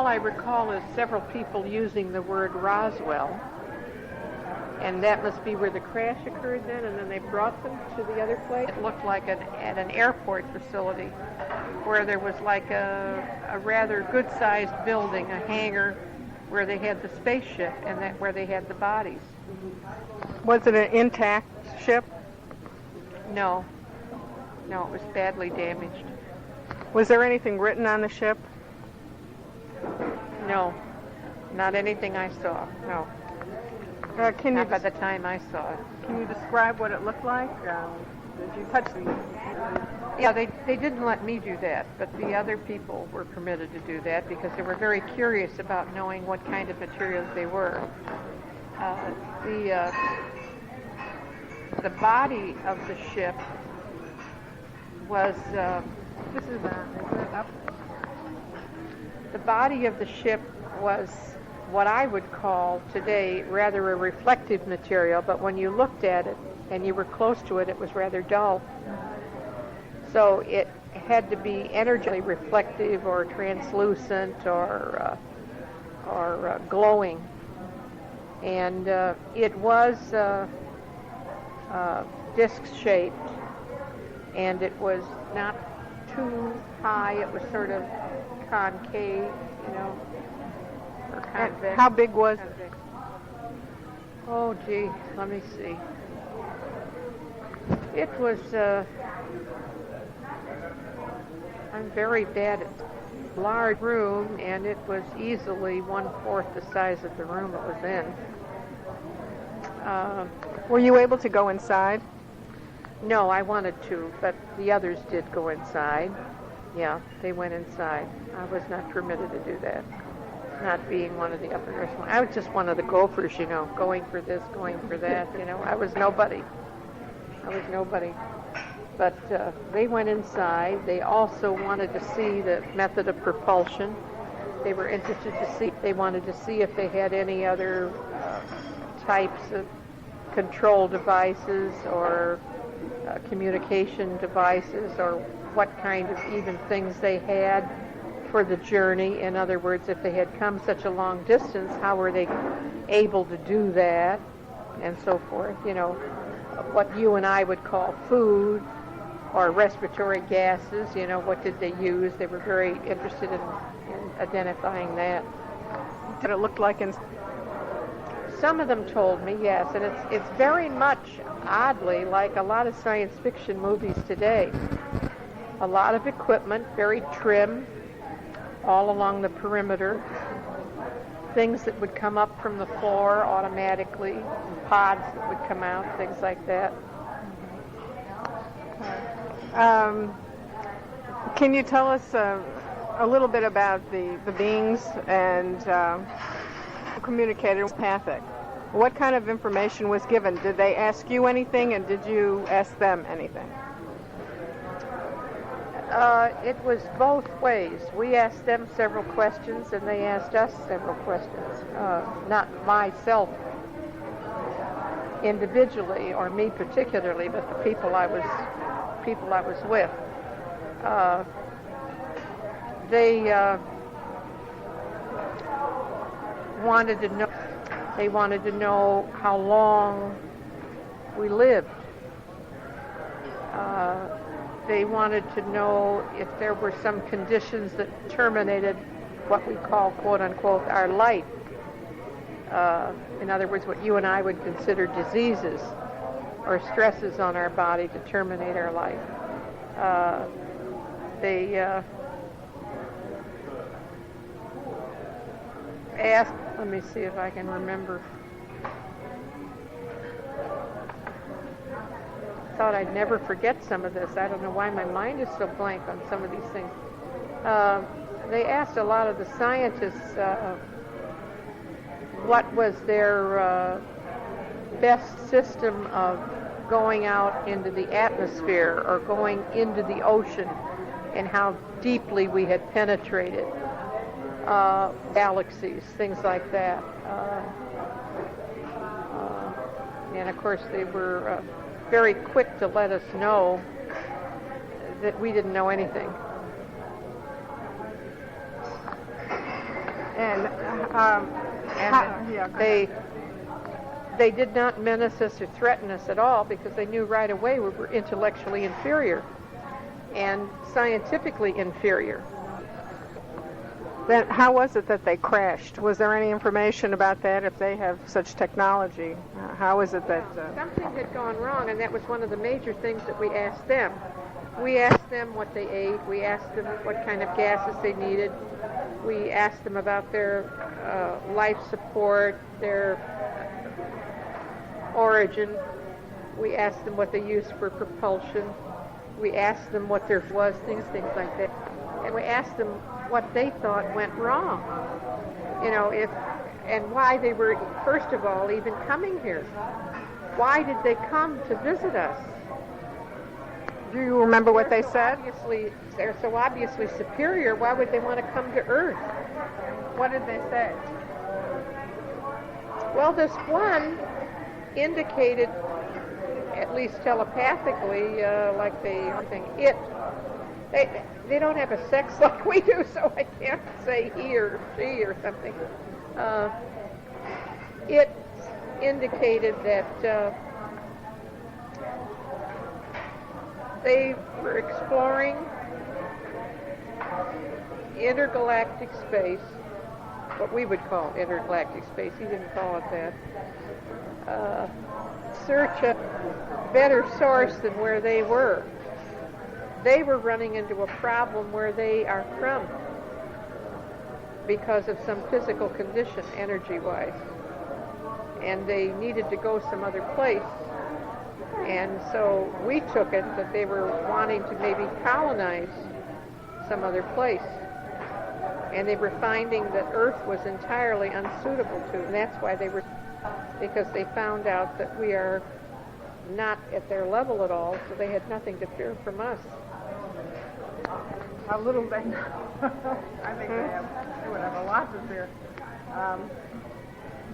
all I recall is several people using the word Roswell, and that must be where the crash occurred then, and then they brought them to the other place. It looked like at an airport facility where there was like a rather good-sized building, a hangar, where they had the spaceship and where they had the bodies. Was it an intact ship? No. No, it was badly damaged. Was there anything written on the ship? No. Not anything I saw, no. Not by the time I saw it. Can you describe what it looked like? Did you touch the... Yeah, they didn't let me do that, but the other people were permitted to do that because they were very curious about knowing what kind of materials they were. The body of the ship was... This is up. The body of the ship was what I would call today rather a reflective material, but when you looked at it and you were close to it, it was rather dull. So it had to be energetically reflective or translucent or glowing. And it was disc-shaped, and it was not too high. It was sort of concave, you know, or convex. How big was it? Oh, gee, let me see. It was, I'm very bad at large room, and it was easily 1/4 the size of the room it was in. Were you able to go inside? No, I wanted to, but the others did go inside. Yeah, they went inside. I was not permitted to do that, not being one of the upper echelon. I was just one of the gophers, you know, going for this, going for that, you know. I was nobody. But they went inside. They also wanted to see the method of propulsion. They were interested to see, they wanted to see if they had any other types of control devices or communication devices, or what kind of even things they had for the journey. In other words, if they had come such a long distance, how were they able to do that, and so forth. You know, what you and I would call food or respiratory gases, you know, what did they use? They were very interested in identifying that. Did it look like in... Some of them told me, yes, and it's very much, oddly, like a lot of science fiction movies today. A lot of equipment, very trim, all along the perimeter. Things that would come up from the floor automatically, pods that would come out, things like that. Can you tell us a little bit about the beings and communicated empathic? What kind of information was given? Did they ask you anything, and did you ask them anything? It was both ways. We asked them several questions, and they asked us several questions. Not myself individually, or me particularly, but the people I was with. They wanted to know. They wanted to know how long we lived. They wanted to know if there were some conditions that terminated what we call, quote unquote, our life. In other words, what you and I would consider diseases or stresses on our body to terminate our life. They asked, let me see if I can remember. I thought I'd never forget some of this. I don't know why my mind is so blank on some of these things. They asked a lot of the scientists what was their best system of going out into the atmosphere or going into the ocean, and how deeply we had penetrated galaxies, things like that. And of course they were very quick to let us know that we didn't know anything. And, yeah, go They ahead. they did not menace us or threaten us at all because they knew right away we were intellectually inferior and scientifically inferior. Then how was it that they crashed? Was there any information about that? If they have such technology, how is it that? Something had gone wrong, and that was one of the major things that we asked them. We asked them what they ate. We asked them what kind of gases they needed. We asked them about their life support, their origin. We asked them what they used for propulsion. We asked them what there was, things like that. And we asked them what they thought went wrong. You know, and why they were, first of all, even coming here. Why did they come to visit us? Do you remember what they said? They're so obviously superior. Why would they want to come to Earth? What did they say? Well, this one indicated, at least telepathically, like they don't have a sex like we do, so I can't say he or she or something. It indicated that they were exploring intergalactic space, what we would call intergalactic space. He didn't call it that. Search a better source than where they were. They were running into a problem where they are from because of some physical condition, energy-wise. And they needed to go some other place. And so we took it that they were wanting to maybe colonize some other place. And they were finding that Earth was entirely unsuitable to them. And that's why they were, because they found out that we are not at their level at all, so they had nothing to fear from us. How little they know. I think they would have a lot to fear.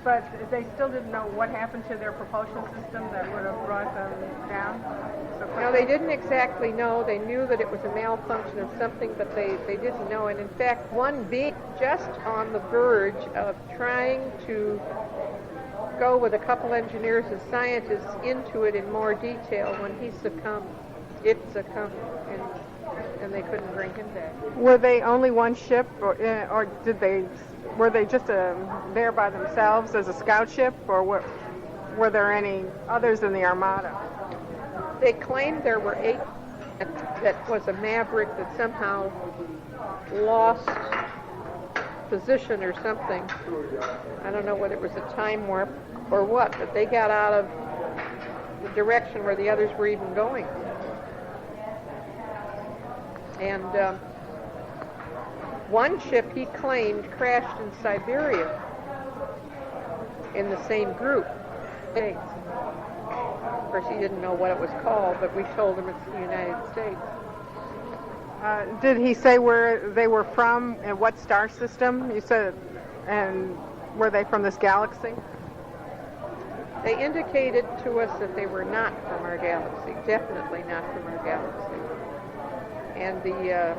But they still didn't know what happened to their propulsion system that would have brought them down? No, they didn't exactly know. They knew that it was a malfunction of something, but they didn't know. And in fact, one being just on the verge of trying to go with a couple engineers and scientists into it in more detail when he succumbed. It succumbed, and they couldn't bring him back. Were they only one ship, or were they just there by themselves as a scout ship, or were there any others in the Armada? They claimed there were 8. That was a Maverick that somehow lost position or something. I don't know whether it was a time warp or what, but they got out of the direction where the others were even going. And one ship, he claimed, crashed in Siberia in the same group. Of course, he didn't know what it was called, but we told him it's the United States. Did he say where they were from and what star system? You said, and were they from this galaxy? They indicated to us that they were not from our galaxy, definitely not from our galaxy. And the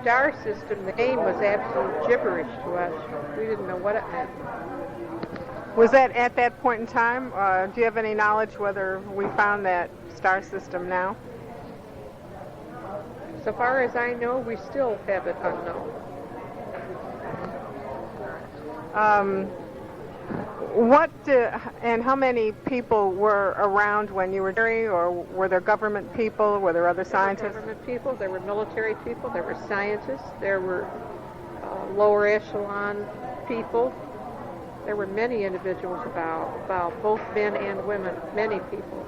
star system, the name was absolute gibberish to us. We didn't know what it meant. Was that at that point in time? Do you have any knowledge whether we found that star system now? So far as I know, we still have it unknown. And how many people were around when you were there, or were there government people? Were there other scientists? There were government people, there were military people, there were scientists, there were lower echelon people. There were many individuals about both men and women, many people.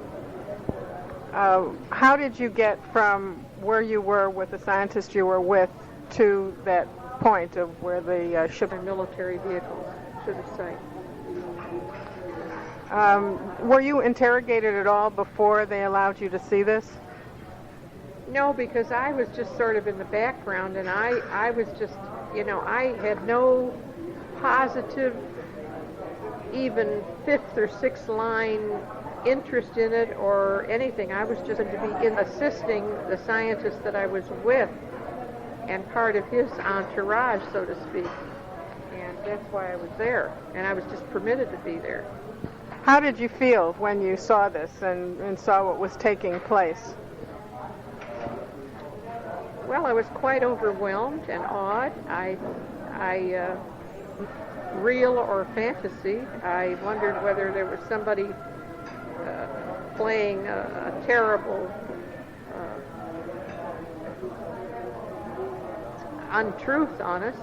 How did you get from where you were with the scientist you were with to that point of where the ship... Military vehicles to the site. Were you interrogated at all before they allowed you to see this? No, because I was just sort of in the background, and I was just, I had no positive, even fifth or sixth line interest in it or anything. I was just to be assisting the scientist that I was with and part of his entourage, so to speak. and that's why I was there, and I was just permitted to be there. How did you feel when you saw this and saw what was taking place? Well, I was quite overwhelmed and awed. Real or fantasy, I wondered whether there was somebody playing a terrible untruth on us,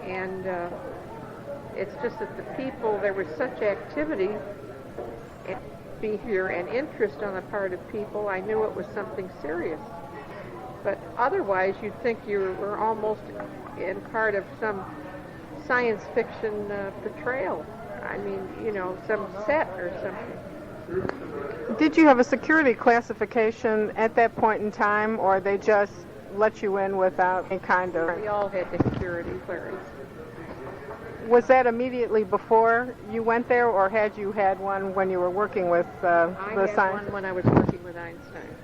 and it's just that the people, there was such activity and behavior and interest on the part of people, I knew it was something serious. But otherwise, you'd think you were almost in part of some science fiction portrayal. I mean, you know, some set or something. Did you have a security classification at that point in time, or they just let you in without any kind of... We all had the security clearance. Was that immediately before you went there, or had you had one when you were working with the science? I had one when I was working with Einstein.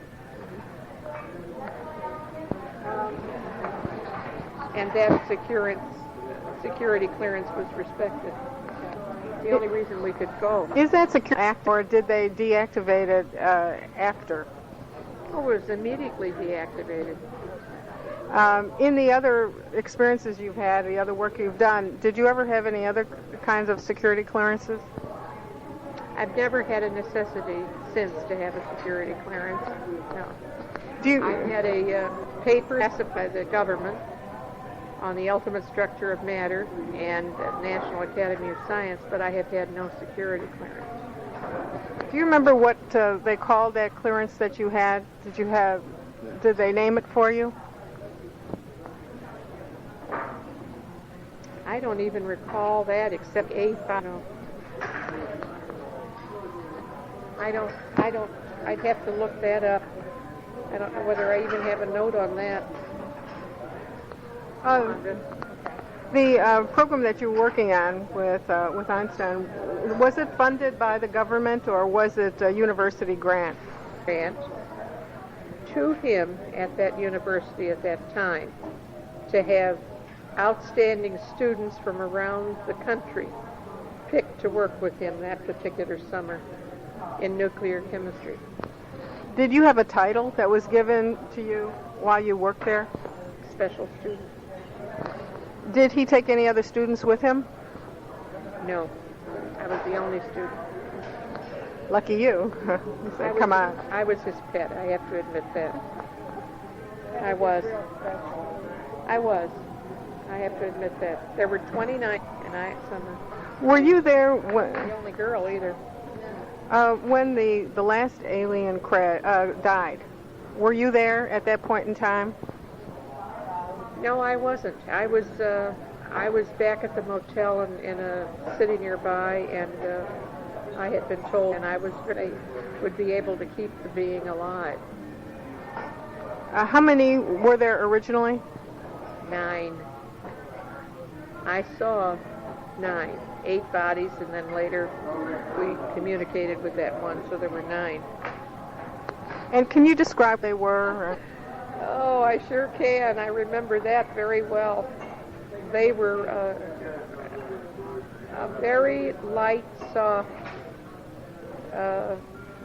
And that security clearance was respected. The only reason we could go. Is that security active, or did they deactivate it after? It was immediately deactivated. In the other experiences you've had, the other work you've done, did you ever have any other kinds of security clearances? I've never had a necessity since to have a security clearance. No. I had a paper passed by the government on the ultimate structure of matter and National Academy of Science, but I have had no security clearance. Do you remember what they called that clearance that you had? Did they name it for you? I don't even recall that except I'd have to look that up. I don't know whether I even have a note on that. The program that you're working on with Einstein, was it funded by the government, or was it a university grant? Grant to him at that university at that time to have outstanding students from around the country picked to work with him that particular summer in nuclear chemistry. Did you have a title that was given to you while you worked there? Special student. Did he take any other students with him? No, I was the only student. Lucky you. You said, come on. I was his pet, I have to admit that. I was. I have to admit that. There were 29 in summer. Were you there the only girl either. When the last alien died? Were you there at that point in time? No, I wasn't. I was back at the motel in a city nearby, and I had been told, and I would be able to keep the being alive. How many were there originally? 9. I saw 9. 8 bodies, and then later we communicated with that one, so there were 9. And can you describe they were? Oh, I sure can. I remember that very well. They were a very light, soft,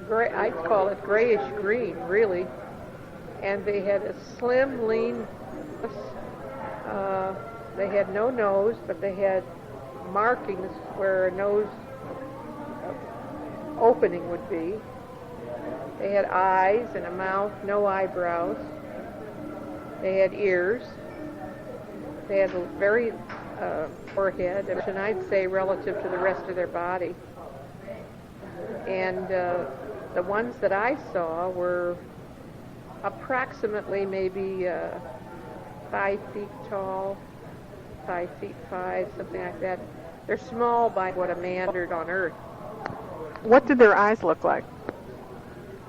gray, I'd call it grayish green, really. And they had a slim, lean, they had no nose, but they had markings where a nose opening would be. They had eyes and a mouth, no eyebrows. They had ears. They had a very forehead, and I'd say relative to the rest of their body. And the ones that I saw were approximately maybe 5 feet tall, 5 feet 5, something like that. They're small by what a man did on Earth. What did their eyes look like?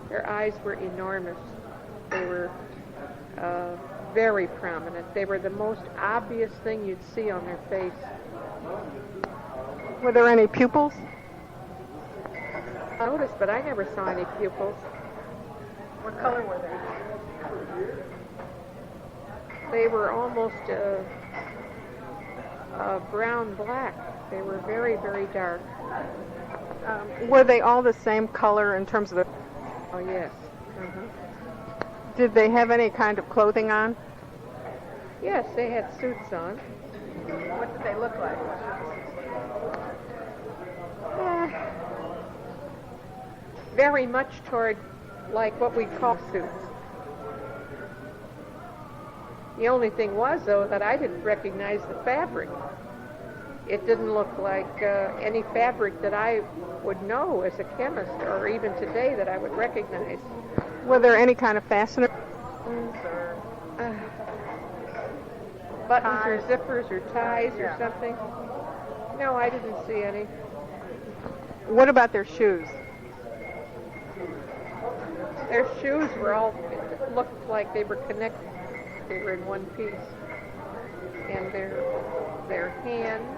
Their eyes were enormous. They were very prominent. They were the most obvious thing you'd see on their face. Were there any pupils? I noticed, but I never saw any pupils. What color were they? They were almost brown black. They were very, very dark. Were they all the same color in terms of the... Oh, yes. Uh-huh. Did they have any kind of clothing on? Yes, they had suits on. What did they look like? Very much toward like what we call suits. The only thing was, though, that I didn't recognize the fabric. It didn't look like any fabric that I would know as a chemist, or even today that I would recognize. Were there any kind of fasteners? Buttons or zippers or ties or something? No, I didn't see any. What about their shoes? Their shoes were all, it looked like they were connected. They were in one piece. And their hands,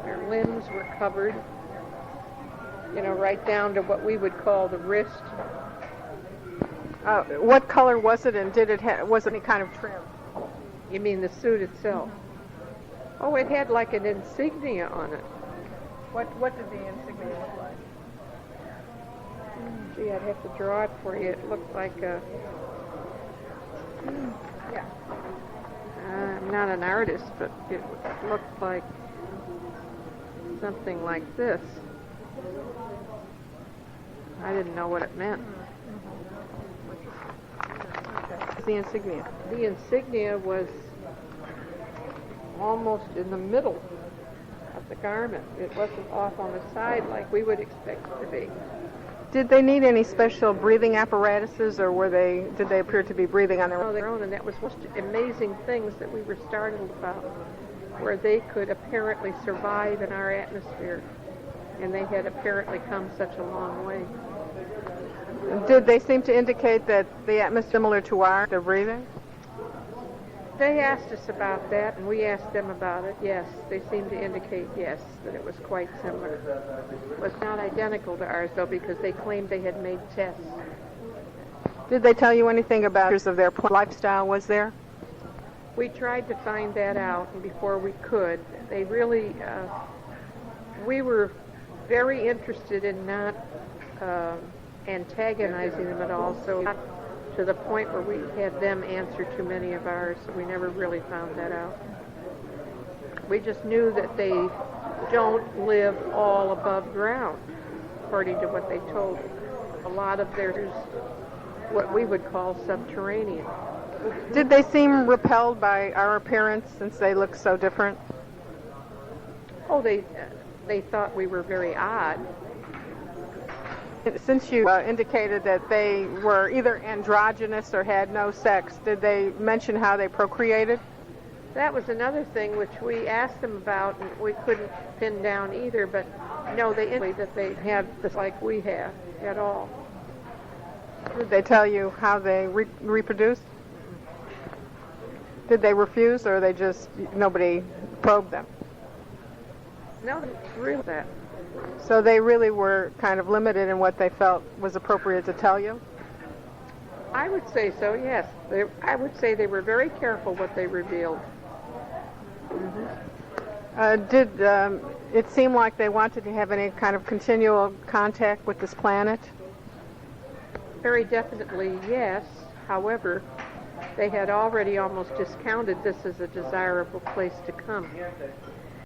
their limbs were covered, you know, right down to what we would call the wrist. What color was it, and did it was it any kind of trim? You mean the suit itself? Oh, it had like an insignia on it. What did the insignia look like? Gee, I'd have to draw it for you. It looked like a... Yeah. I'm not an artist, but it looked like something like this. I didn't know what it meant. The insignia. The insignia was almost in the middle of the garment. It wasn't off on the side like we would expect it to be. Did they need any special breathing apparatuses, or did they appear to be breathing on Their own, and that was one of the amazing things that we were startled about, where they could apparently survive in our atmosphere, and they had apparently come such a long way. Did they seem to indicate that the atmosphere is similar to ours, their breathing? They asked us about that, and we asked them about it. Yes, they seemed to indicate, yes, that it was quite similar. It was not identical to ours, though, because they claimed they had made tests. Did they tell you anything about of their lifestyle was there? We tried to find that out, and before we could, they really, we were very interested in not antagonizing them at all, so not to the point where we had them answer too many of ours. So we never really found that out. We just knew that they don't live all above ground, according to what they told us. A lot of theirs, what we would call subterranean. Did they seem repelled by our appearance since they look so different? Oh, they thought we were very odd. Since you indicated that they were either androgynous or had no sex, did they mention how they procreated? That was another thing which we asked them about, and we couldn't pin down either, but no, they indicated that they had this like we have at all. Did they tell you how they reproduced? Did they refuse, or they just, nobody probed them? No, really that. So they really were kind of limited in what they felt was appropriate to tell you? I would say so, yes. I would say they were very careful what they revealed. Mm-hmm. Did it seem like they wanted to have any kind of continual contact with this planet? Very definitely, yes. However, they had already almost discounted this as a desirable place to come.